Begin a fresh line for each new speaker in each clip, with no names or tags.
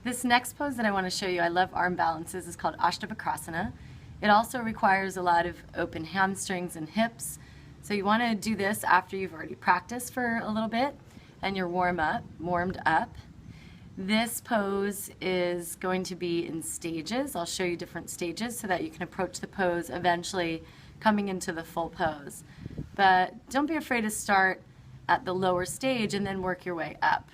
This next pose that I want to show you, I love arm balances, is called Ashtavakrasana. It also requires a lot of open hamstrings and hips. So you want to do this after you've already practiced for a little bit and you're warmed up. This pose is going to be in stages. I'll show you different stages so that you can approach the pose eventually coming into the full pose. But don't be afraid to start at the lower stage and then work your way up.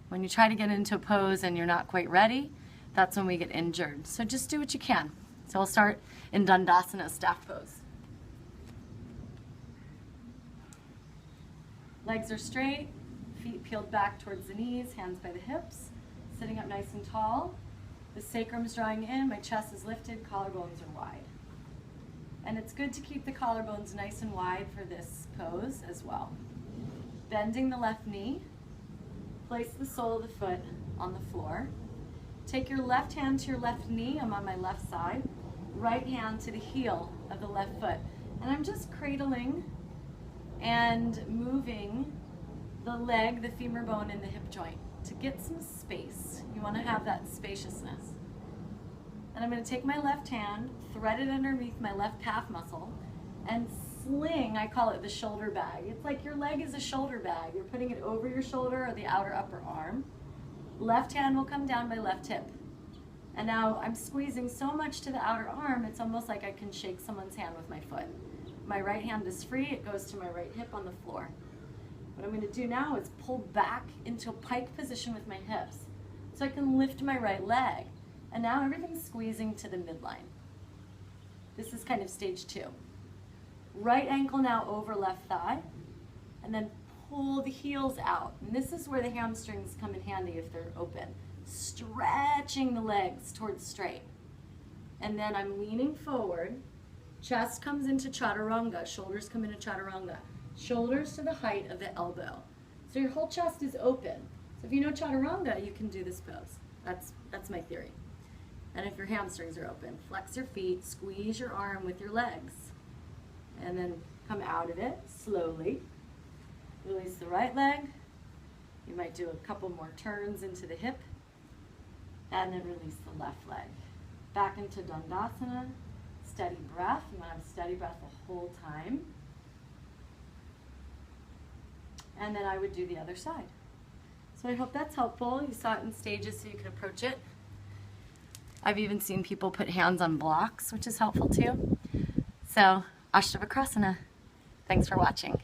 When you try to get into a pose and you're not quite ready, that's when we get injured. So just do what you can. So I'll start in Dandasana, staff pose. Legs are straight, feet peeled back towards the knees, hands by the hips, sitting up nice and tall. The sacrum's drawing in, my chest is lifted, collarbones are wide. And it's good to keep the collarbones nice and wide for this pose as well. Bending the left knee, place the sole of the foot on the floor. Take your left hand to your left knee, I'm on my left side. Right hand to the heel of the left foot. And I'm just cradling and moving the leg, the femur bone, and the hip joint to get some space. You want to have that spaciousness. And I'm going to take my left hand, thread it underneath my left calf muscle, and sling, I call it the shoulder bag. It's like your leg is a shoulder bag. You're putting it over your shoulder or the outer upper arm. Left hand will come down by left hip. And now I'm squeezing so much to the outer arm, it's almost like I can shake someone's hand with my foot. My right hand is free, it goes to my right hip on the floor. What I'm going to do now is pull back into a pike position with my hips so I can lift my right leg. And now everything's squeezing to the midline. This is kind of stage 2. Right ankle now over left thigh, and then pull the heels out. And this is where the hamstrings come in handy if they're open. Stretching the legs towards straight. And then I'm leaning forward. Chest comes into chaturanga, shoulders come into chaturanga. Shoulders to the height of the elbow. So your whole chest is open. So if you know chaturanga, you can do this pose. That's my theory. And if your hamstrings are open, flex your feet, squeeze your arm with your legs. And then come out of it slowly. Release the right leg. You might do a couple more turns into the hip. And then release the left leg. Back into Dandasana. Steady breath. You want to have a steady breath the whole time. And then I would do the other side. So I hope that's helpful. You saw it in stages so you can approach it. I've even seen people put hands on blocks, which is helpful too. So, Ashtavakrasana. Thanks for watching.